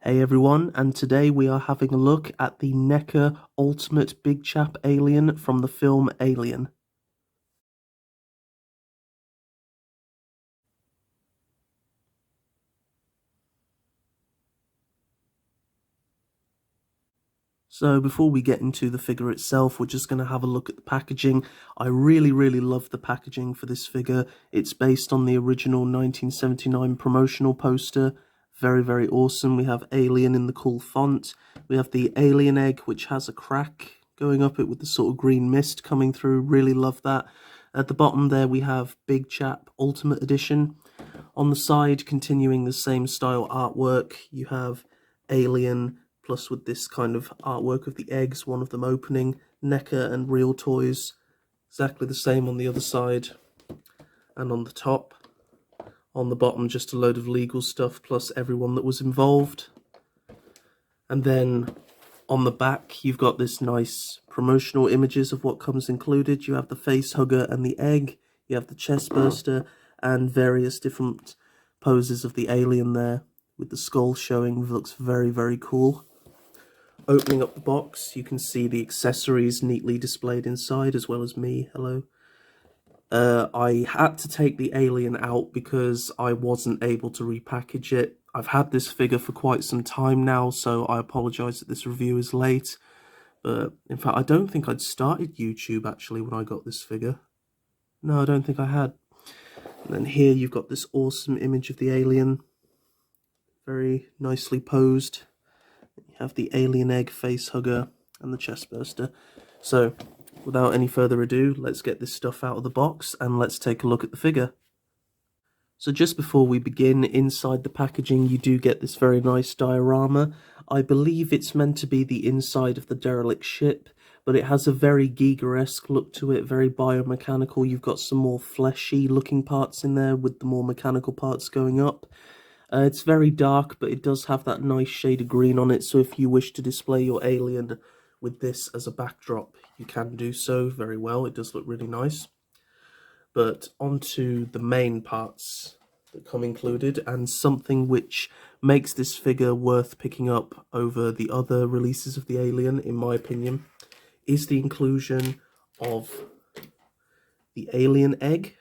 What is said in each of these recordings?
Hey everyone, and today we are having a look at the NECA Ultimate Big Chap Alien from the film Alien. So before we get into the figure itself, we're just going to have a look at the packaging. I really love the packaging for this figure. It's based on the original 1979 promotional poster. Very awesome. We have Alien in the cool font. We have the alien egg, which has a crack going up it with the sort of green mist coming through. Really love that. At the bottom there we have Big Chap Ultimate Edition. On the side, continuing the same style artwork, you have Alien, plus with this kind of artwork of the eggs, one of them opening, NECA and Real Toys, exactly the same on the other side and on the top. On the bottom, just a load of legal stuff, plus everyone that was involved. And then on the back, you've got this nice promotional images of what comes included. You have the face hugger and the egg, you have the chest burster, and various different poses of the alien there, with the skull showing. Looks very cool. Opening up the box, you can see the accessories neatly displayed inside, as well as me. Hello. I had to take the alien out because I wasn't able to repackage it. I've had this figure for quite some time now, so I apologise that this review is late. But in fact, I don't think I'd started YouTube actually when I got this figure. No, I don't think I had. And then here you've got this awesome image of the alien, very nicely posed. You have the alien egg face hugger and the chest burster. So without any further ado, let's get this stuff out of the box and let's take a look at the figure. So just before we begin, inside the packaging you do get this very nice diorama. I believe it's meant to be the inside of the derelict ship, but it has a very Giger-esque look to it, very biomechanical. You've got some more fleshy looking parts in there with the more mechanical parts going up. It's very dark, but it does have that nice shade of green on it, so if you wish to display your alien with this as a backdrop, you can do so very well. It does look really nice. But onto the main parts that come included, and something which makes this figure worth picking up over the other releases of the Alien, in my opinion, is the inclusion of the alien egg,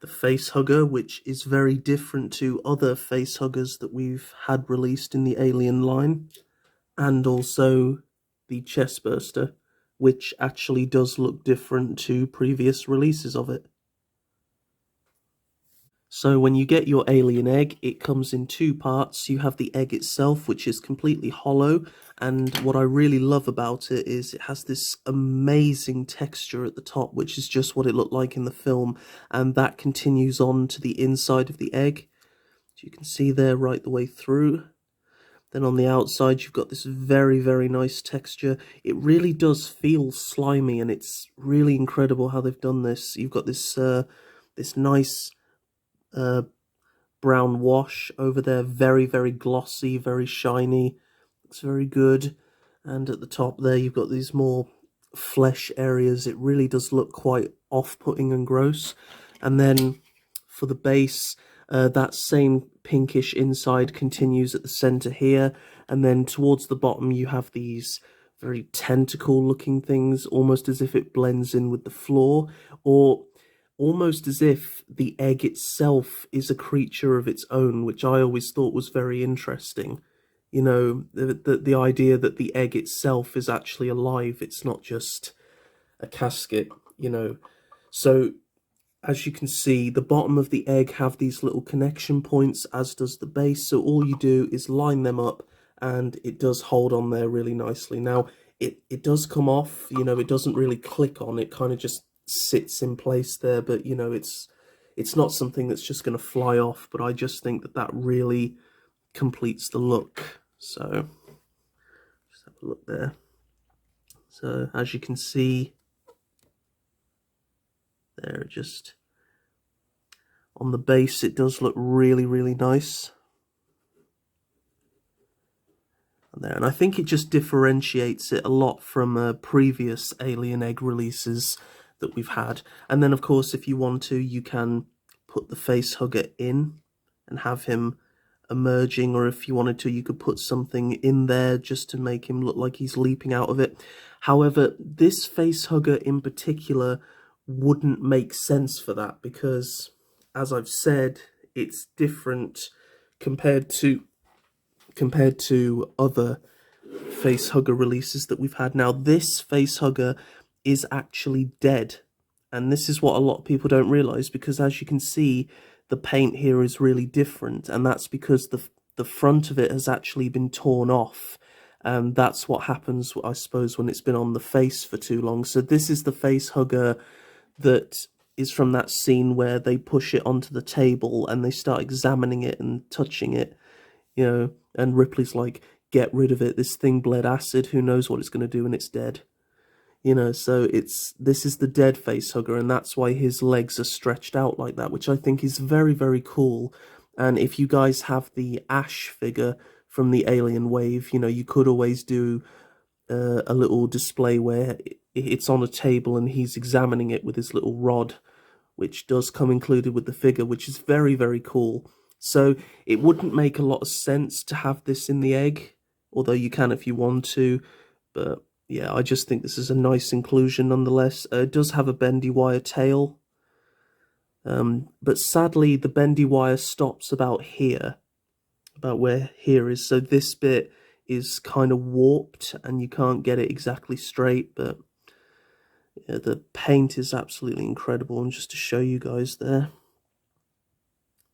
the face hugger, which is very different to other face huggers that we've had released in the Alien line, and also the chest burster, which actually does look different to previous releases of it. So when you get your alien egg, it comes in two parts. You have the egg itself, which is completely hollow, and what I really love about it is it has this amazing texture at the top, which is just what it looked like in the film, and that continues on to the inside of the egg. So you can see there right the way through. Then on the outside, you've got this very nice texture. It really does feel slimy, and it's really incredible how they've done this. You've got this this nice brown wash over there, very glossy, very shiny. Looks very good. And at the top there, you've got these more flesh areas. It really does look quite off-putting and gross. And then for the base, that same pinkish inside continues at the center here, and then towards the bottom you have these very tentacle looking things, almost as if it blends in with the floor, or almost as if the egg itself is a creature of its own, which I always thought was very interesting. You know, the idea that the egg itself is actually alive, it's not just a casket, you know. So as you can see, the bottom of the egg have these little connection points, as does the base, so all you do is line them up and it does hold on there really nicely. Now, it does come off, you know, it doesn't really click on, it kind of just sits in place there, but you know, it's not something that's just going to fly off, but I just think that that really completes the look. So just have a look there. So as you can see there, just on the base it does look really nice. And I think it just differentiates it a lot from previous alien egg releases that we've had. And then of course, if you want to, you can put the face hugger in and have him emerging, or if you wanted to, you could put something in there just to make him look like he's leaping out of it. However, this face hugger in particular wouldn't make sense for that because, as I've said, it's different compared to other face hugger releases that we've had. Now, this face hugger is actually dead, and this is what a lot of people don't realize, because as you can see, the paint here is really different, and that's because the front of it has actually been torn off. That's what happens, I suppose, when it's been on the face for too long. So this is the face hugger that is from that scene where they push it onto the table and they start examining it and touching it, you know, and Ripley's like, get rid of it, this thing bled acid, who knows what it's going to do when it's dead. You know, so this is the dead face hugger, and that's why his legs are stretched out like that, which I think is very, very cool. And if you guys have the Ash figure from the Alien Wave, you know, you could always do a little display where it's on a table and he's examining it with his little rod, which does come included with the figure, which is very, very cool. So it wouldn't make a lot of sense to have this in the egg, although you can if you want to, but yeah, I just think this is a nice inclusion nonetheless. It does have a bendy wire tail, but sadly the bendy wire stops about here, about where here is, so this bit is kind of warped and you can't get it exactly straight, but yeah, the paint is absolutely incredible. And just to show you guys there,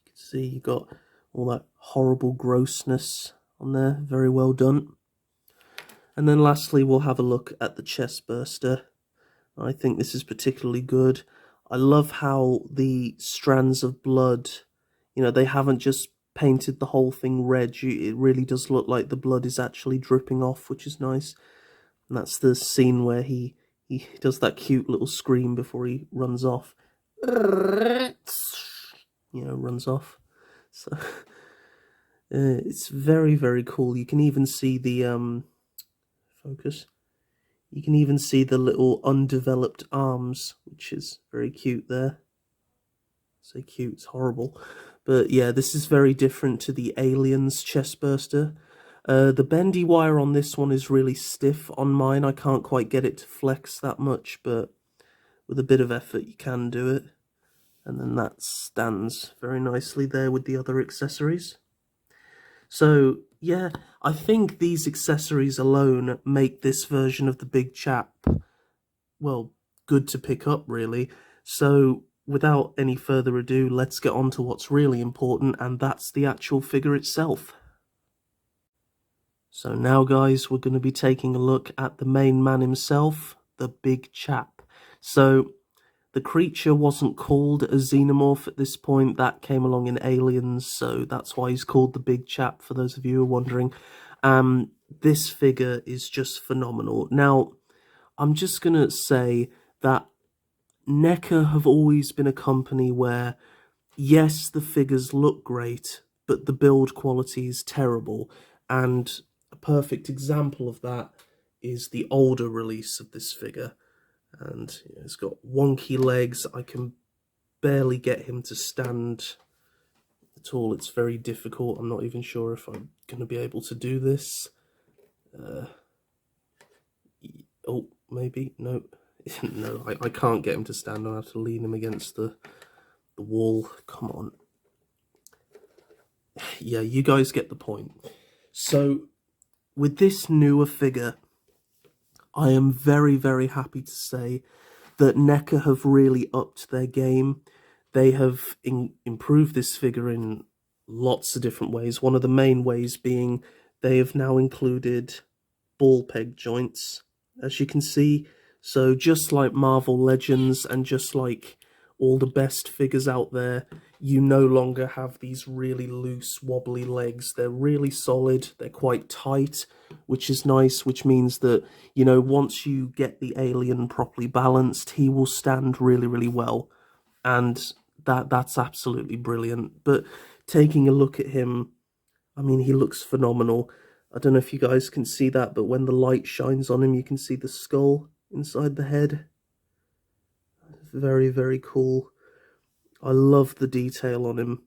you can see you got all that horrible grossness on there, very well done. And then lastly, we'll have a look at the chest burster. I think this is particularly good. I love how the strands of blood, you know, they haven't just painted the whole thing red. It really does look like the blood is actually dripping off, which is nice. And that's the scene where he does that cute little scream before he runs off. You know, runs off. So it's very, very cool. You can even see the focus. You can even see the little undeveloped arms, which is very cute there. Say cute, it's horrible. But yeah, this is very different to the Aliens chest burster. The bendy wire on this one is really stiff on mine. I can't quite get it to flex that much, but with a bit of effort you can do it. And then that stands very nicely there with the other accessories. So yeah, I think these accessories alone make this version of the Big Chap, well, good to pick up really. So without any further ado, let's get on to what's really important, and that's the actual figure itself. So now guys, we're going to be taking a look at the main man himself, the Big Chap. So the creature wasn't called a xenomorph at this point, that came along in Aliens, so that's why he's called the Big Chap, for those of you who are wondering. This figure is just phenomenal. Now, I'm just going to say that NECA have always been a company where, yes, the figures look great, but the build quality is terrible, and a perfect example of that is the older release of this figure. And you know, it's got wonky legs. I can barely get him to stand at all. It's very difficult. I'm not even sure if I'm going to be able to do this. Oh, maybe. No. No, I can't get him to stand. I'll have to lean him against the wall. Come on. Yeah, you guys get the point. So, with this newer figure, I am very, very happy to say that NECA have really upped their game. They have improved this figure in lots of different ways. One of the main ways being they have now included ball peg joints, as you can see. So just like Marvel Legends and just like all the best figures out there, you no longer have these really loose, wobbly legs. They're really solid, they're quite tight, which is nice, which means that, you know, once you get the alien properly balanced, he will stand really, really well. And that's absolutely brilliant. But taking a look at him, I mean, he looks phenomenal. I don't know if you guys can see that, but when the light shines on him, you can see the skull inside the head. Very, very cool. I love the detail on him.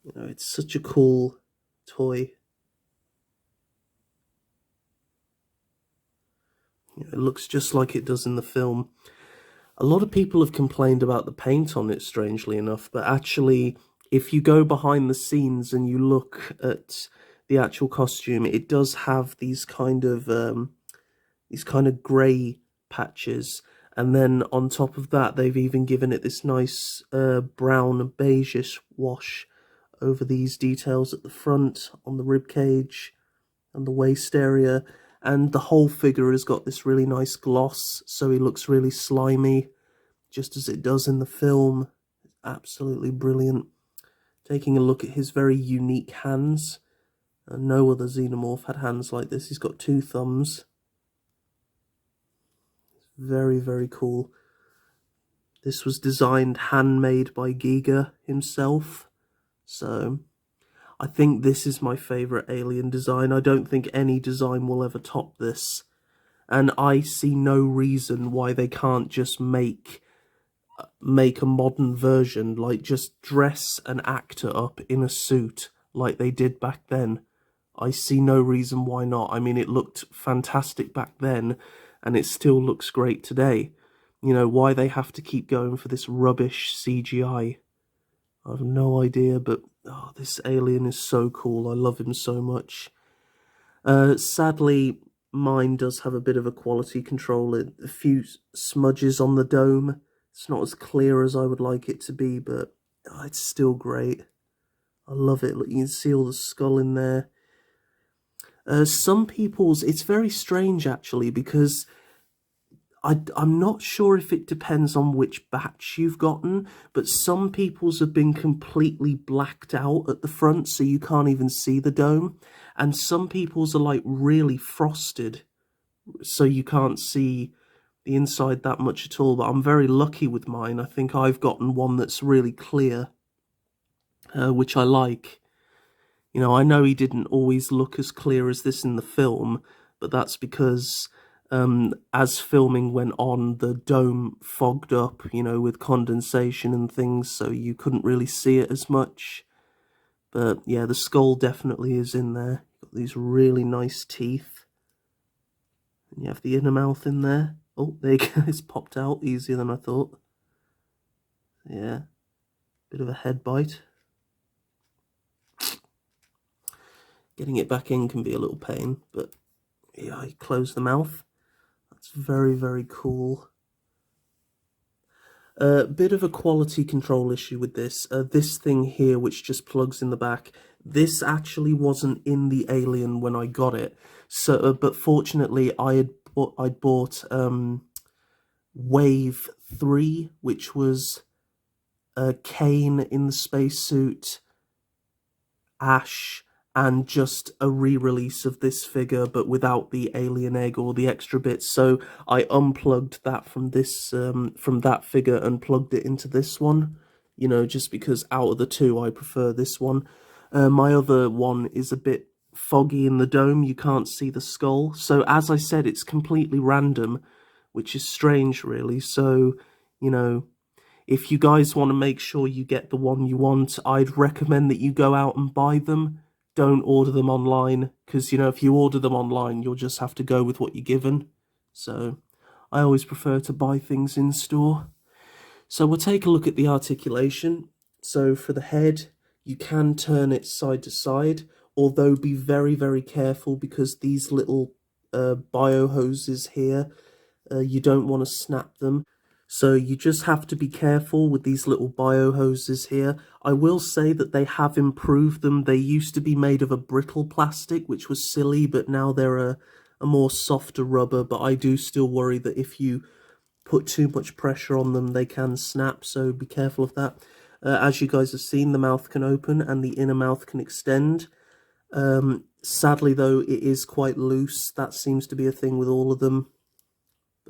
You know, it's such a cool toy. It looks just like it does in the film. A lot of people have complained about the paint on it, strangely enough, but actually, if you go behind the scenes and you look at the actual costume, it does have these kind of grey patches, and then on top of that, they've even given it this nice brown beigeish wash over these details at the front, on the rib cage and the waist area, and the whole figure has got this really nice gloss, so he looks really slimy, just as it does in the film. Absolutely brilliant. Taking a look at his very unique hands. No other xenomorph had hands like this. He's got 2 thumbs. Very, very cool. This was designed, handmade by Giga himself. So, I think this is my favourite alien design. I don't think any design will ever top this. And I see no reason why they can't just make a modern version, like just dress an actor up in a suit like they did back then. I see no reason why not. I mean, it looked fantastic back then, and it still looks great today. You know, why they have to keep going for this rubbish CGI, I have no idea, but oh, this alien is so cool. I love him so much. Sadly, mine does have a bit of a quality control. A few smudges on the dome. It's not as clear as I would like it to be, but oh, it's still great. I love it. Look, you can see all the skull in there. Some people's... It's very strange, actually, because I'm not sure if it depends on which batch you've gotten, but some people's have been completely blacked out at the front, so you can't even see the dome. And some people's are, like, really frosted, so you can't see the inside that much at all. But I'm very lucky with mine. I think I've gotten one that's really clear, which I like. You know, I know he didn't always look as clear as this in the film, but that's because as filming went on, the dome fogged up, you know, with condensation and things, so you couldn't really see it as much. But yeah, the skull definitely is in there. Got these really nice teeth. And you have the inner mouth in there. Oh, there you go. It's popped out easier than I thought. Yeah, bit of a head bite. Getting it back in can be a little pain, but yeah, you close the mouth. That's very, very cool. Bit of a quality control issue with this. This thing here, which just plugs in the back, this actually wasn't in the Alien when I got it. So, but fortunately, I'd bought Wave 3, which was Kane in the spacesuit, Ash, and just a re-release of this figure, but without the alien egg or the extra bits. So I unplugged that from this, from that figure, and plugged it into this one. You know, just because out of the two, I prefer this one. My other one is a bit foggy in the dome. You can't see the skull. So as I said, it's completely random, which is strange, really. So, you know, if you guys want to make sure you get the one you want, I'd recommend that you go out and buy them. Don't order them online, because, you know, if you order them online, you'll just have to go with what you're given. So I always prefer to buy things in store. So we'll take a look at the articulation. So for the head, you can turn it side to side, although be very, very careful, because these little bio hoses here, you don't want to snap them. So you just have to be careful with these little bio hoses here. I will say that they have improved them. They used to be made of a brittle plastic, which was silly, but now they're a more softer rubber. But I do still worry that if you put too much pressure on them, they can snap, so be careful of that. As you guys have seen, the mouth can open and the inner mouth can extend. Sadly, though, it is quite loose. That seems to be a thing with all of them.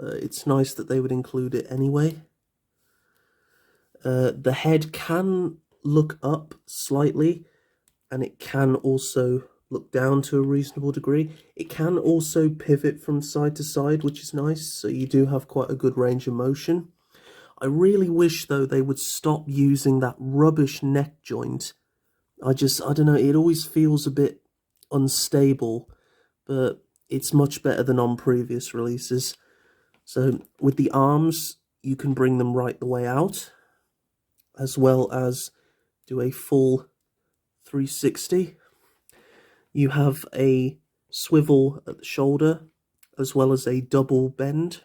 It's nice that they would include it anyway. The head can look up slightly, and it can also look down to a reasonable degree. It can also pivot from side to side, which is nice, so you do have quite a good range of motion. I really wish, though, they would stop using that rubbish neck joint I don't know, it always feels a bit unstable, but it's much better than on previous releases. So with the arms, you can bring them right the way out, as well as do a full 360. You have a swivel at the shoulder, as well as a double bend.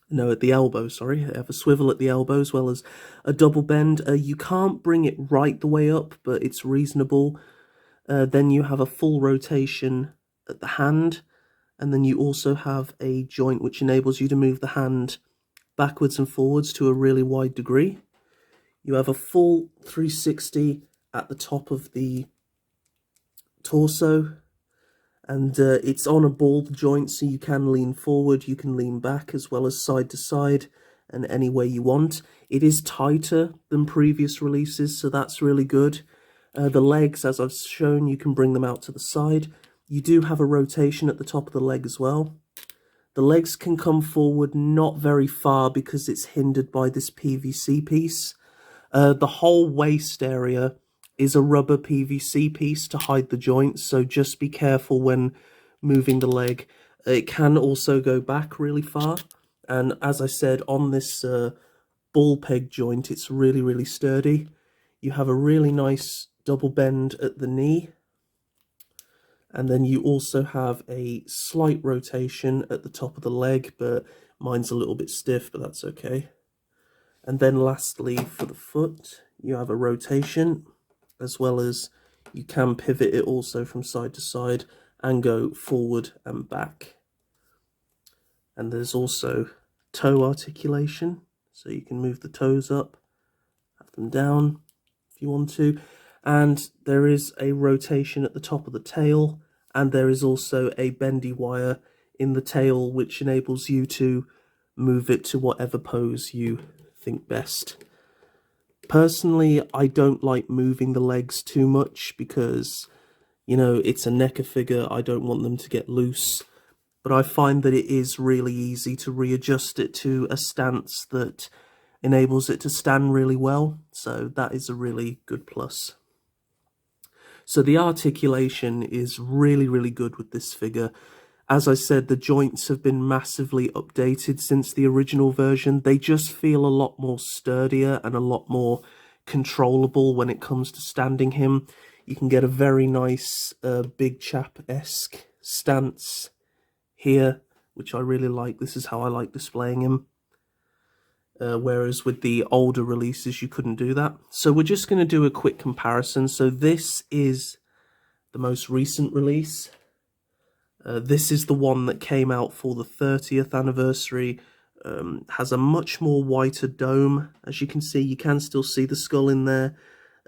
No, at the elbow, sorry. I have a swivel at the elbow, as well as a double bend. You can't bring it right the way up, but it's reasonable. Then you have a full rotation at the hand, and then you also have a joint which enables you to move the hand backwards and forwards to a really wide degree. You have a full 360 at the top of the torso, and it's on a ball joint, so you can lean forward, you can lean back, as well as side to side, and any way you want. It is tighter than previous releases, so that's really good. The legs, as I've shown, you can bring them out to the side. You do have a rotation at the top of the leg as well. The legs can come forward not very far because it's hindered by this PVC piece. The whole waist area is a rubber PVC piece to hide the joints, so just be careful when moving the leg. It can also go back really far, and as I said, on this ball peg joint, it's really, really sturdy. You have a really nice double bend at the knee, and then you also have a slight rotation at the top of the leg, but mine's a little bit stiff, but that's okay. And then lastly, for the foot, you have a rotation, as well as you can pivot it also from side to side and go forward and back. And there's also toe articulation, so you can move the toes up, have them down if you want to. And there is a rotation at the top of the tail, and there is also a bendy wire in the tail which enables you to move it to whatever pose you think best. Personally, I don't like moving the legs too much because, you know, it's a NECA figure. I don't want them to get loose. But I find that it is really easy to readjust it to a stance that enables it to stand really well. So that is a really good plus. So the articulation is really, really good with this figure. As I said, the joints have been massively updated since the original version. They just feel a lot more sturdier and a lot more controllable when it comes to standing him. You can get a very nice Big Chap-esque stance here, which I really like. This is how I like displaying him. Whereas with the older releases, you couldn't do that. So we're just going to do a quick comparison. So this is the most recent release. This is the one that came out for the 30th anniversary. Has a much more whiter dome. As you can see, you can still see the skull in there.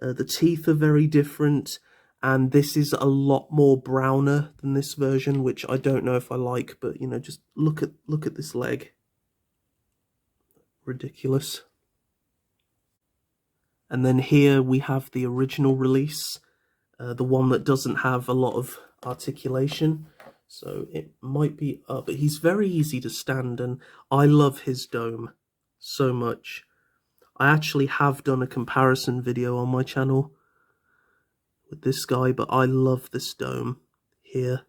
The teeth are very different, and this is a lot more browner than this version, which I don't know if I like, but you know, just look at this leg. Ridiculous. And then here we have the original release, the one that doesn't have a lot of articulation. So it might be up, but he's very easy to stand, and I love his dome so much. I actually have done a comparison video on my channel with this guy, but I love this dome here.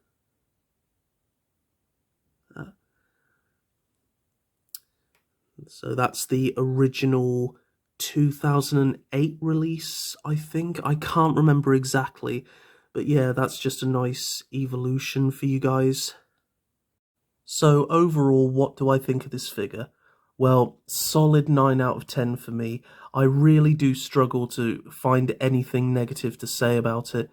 So that's the original 2008 release, I think. I can't remember exactly. But yeah, that's just a nice evolution for you guys. So overall, what do I think of this figure? Well, solid 9 out of 10 for me. I really do struggle to find anything negative to say about it.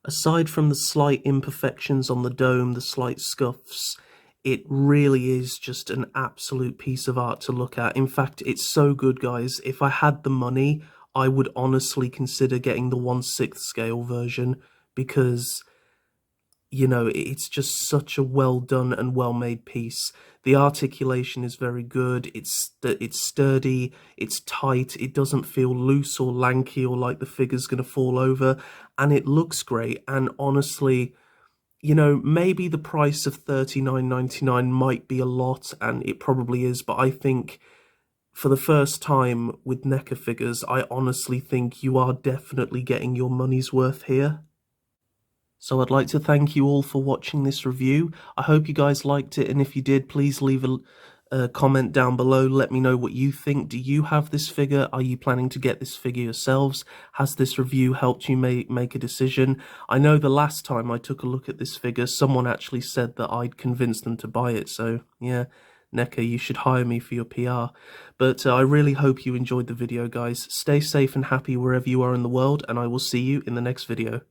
Aside from the slight imperfections on the dome, the slight scuffs, it really is just an absolute piece of art to look at. In fact, it's so good, guys. If I had the money, I would honestly consider getting the 1/6 scale version, because, you know, it's just such a well done and well made piece. The articulation is very good. It's sturdy, it's tight, it doesn't feel loose or lanky or like the figure's going to fall over, and it looks great. And honestly, you know, maybe the price of $39.99 might be a lot, and it probably is, but I think for the first time with NECA figures, I honestly think you are definitely getting your money's worth here. So I'd like to thank you all for watching this review. I hope you guys liked it, and if you did, please leave a comment down below. Let me know what you think. Do you have this figure? Are you planning to get this figure yourselves? Has this review helped you make a decision? I know the last time I took a look at this figure, someone actually said that I'd convinced them to buy it, so yeah. NECA, you should hire me for your PR. But I really hope you enjoyed the video, guys. Stay safe and happy wherever you are in the world, and I will see you in the next video.